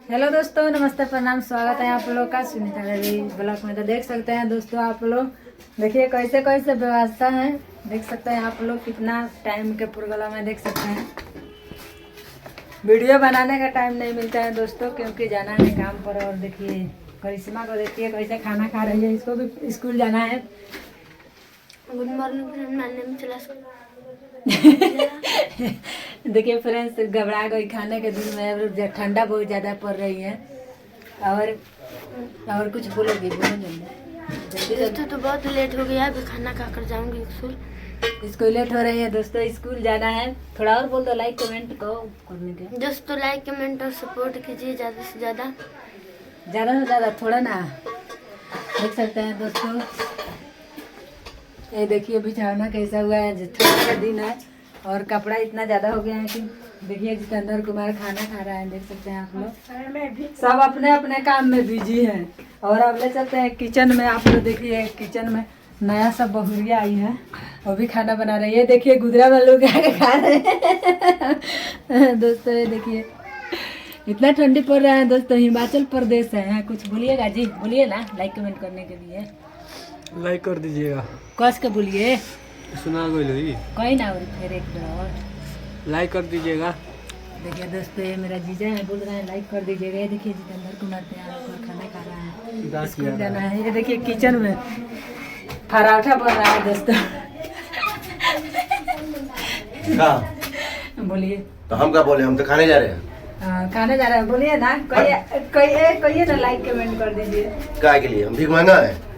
Hello दोस्तों, नमस्ते, प्रणाम, स्वागत है आप लोग का सुनीता देवी ब्लॉग में। तो देख सकते हैं दोस्तों, आप लोग देखिए कैसे कैसे व्यवस्था है। देख सकते हैं आप लोग कितना टाइम के प्रोग्राम में देख सकते हैं। वीडियो बनाने का टाइम नहीं मिलता है दोस्तों, क्योंकि जाना है काम पर। और देखिए करिश्मा को देखिए कैसे खाना खा रही है, इसको भी स्कूल जाना है। गुड मॉर्निंग फ्रेंड, नानी में चला देखिए फ्रेंड्स, घबरा गई खाने के दिन में, ठंडा बहुत ज़्यादा पड़ रही है। और कुछ बोलोगी? बोलो जल्दी। दोस्तों तो बहुत लेट हो गया, अभी खाना खा कर जाऊंगी स्कूल। इसको लेट हो रही है दोस्तों, स्कूल जाना है। थोड़ा और बोल दो, लाइक कमेंट को करने के। दोस्तों लाइक कमेंट और सपोर्ट कीजिए ज़्यादा से ज़्यादा थोड़ा ना। देख सकते हैं दोस्तों, ये देखिए बिछाना कैसा हुआ है। ठंड का दिन है और कपड़ा इतना ज़्यादा हो गया है कि देखिए जितेंद्र कुमार खाना खा रहा है। देख सकते हैं आप लोग, सब अपने अपने काम में बिजी हैं। और अब ले चलते हैं किचन में। आप लोग देखिए किचन में नया सब बहुरिया आई है, वो भी खाना बना रही है। देखिए गुदरा वालों के आगे खा रहे हैं दोस्तों। ये देखिए इतना ठंडी पड़ रहा है दोस्तों, हिमाचल प्रदेश है। कुछ बोलिएगा जी, बोलिए ना, लाइक कमेंट करने के लिए। लाइक कर दीजिएगा, कस के बोलिए, सुना कोई कोई ना। और फिर एक बार और लाइक कर दीजिएगा। देखिए दोस्तों, ये मेरा जीजा है, बोल रहा है लाइक कर दीजिएगा। ये देखिए जितेंद्र कुमार तैयार होकर खाना खा रहा है, स्कूल जाना है। ये देखिए किचन में पराठा बन रहा है दोस्तों। बोलिए। तो हम क्या बोले, हम तो खाने जा रहे हैं। खाने जा रहे हैं, बोलिए ना। कहिए ना, लाइक कमेंट कर दीजिए। काय के लिए हम भीख मांगा है।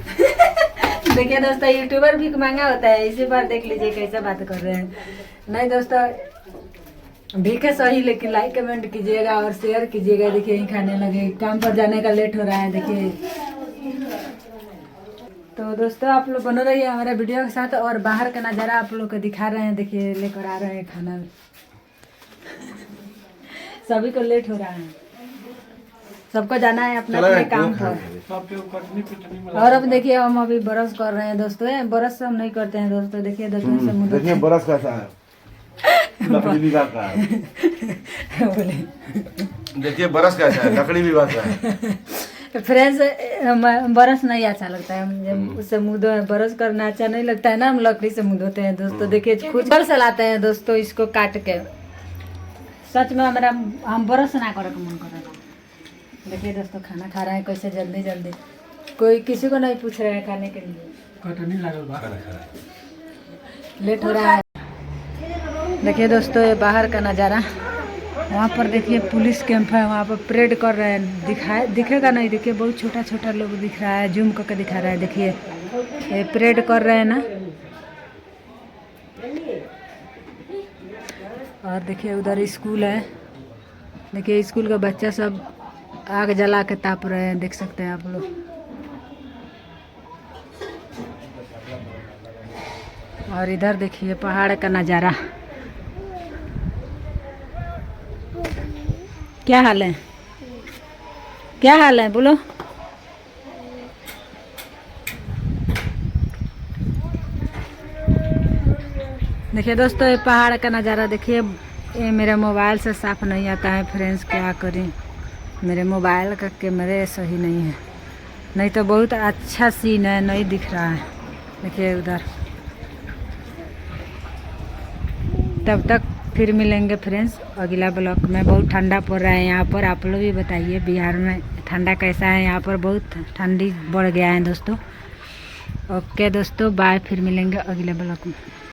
देखिए दोस्तों, यूट्यूबर भी महंगा होता है, इसी बार देख लीजिए कैसे बात कर रहे हैं। नहीं दोस्तों, भीखे सही, लेकिन लाइक कमेंट कीजिएगा और शेयर कीजिएगा। देखिए यही खाने लगे, काम पर जाने का लेट हो रहा है। देखिए तो दोस्तों, आप लोग बनो रहिए हमारे वीडियो के साथ। और बाहर का नज़ारा आप लोग को दिखा रहे हैं। देखिए लेकर आ रहे हैं खाना, सभी को लेट हो रहा है, सबको जाना है अपने अपने काम पर। और अब देखिए हम अभी ब्रश कर रहे हैं दोस्तों। ब्रश हम नहीं करते हैं दोस्तों। देखिए दर्शन से मुंह देखिए बरस कैसा है, लकड़ी विभाग का है। देखिए बरस कैसा है, लकड़ी विभाग का है। फ्रेंड्स, ब्रश नहीं अच्छा लगता है, जब उससे मुंह धो, ब्रश करना अच्छा नहीं लगता है ना। हम लकड़ी से मुंह धोते हैं दोस्तों। देखिए खुद से लाते हैं दोस्तों इसको काट के। सच में हमारा हम ब्रश ना करे का मन कर रहा है। देखिए दोस्तों खाना खा रहे हैं कैसे जल्दी जल्दी, कोई किसी को नहीं पूछ रहे हैं खाने के लिए। लेट हो रहा है। देखिए दोस्तों, ये बाहर का नज़ारा। वहाँ पर देखिए पुलिस कैंप है, वहाँ पर परेड कर रहे हैं। दिखेगा नहीं, देखिए बहुत छोटा छोटा लोग दिख रहा है, जूम करके दिखा रहा है। देखिए ये परेड कर रहे हैं ना। और देखिए उधर स्कूल है। देखिए स्कूल का बच्चा सब आग जला के ताप रहे हैं, देख सकते हैं आप लोग। और इधर देखिए पहाड़ का नज़ारा। क्या हाल है, क्या हाल है, बोलो। देखिए दोस्तों, ये पहाड़ का नज़ारा देखिए। ये मेरे मोबाइल से साफ नहीं आता है फ्रेंड्स, क्या करें, मेरे मोबाइल का कैमरे सही नहीं है, नहीं तो बहुत अच्छा सीन है, नहीं दिख रहा है। देखिए उधर। तब तक फिर मिलेंगे फ्रेंड्स अगला ब्लॉग में। बहुत ठंडा पड़ रहा है यहाँ पर, आप लोग भी बताइए बिहार में ठंडा कैसा है। यहाँ पर बहुत ठंडी बढ़ गया है दोस्तों। ओके दोस्तों, बाय, फिर मिलेंगे अगले ब्लॉग में।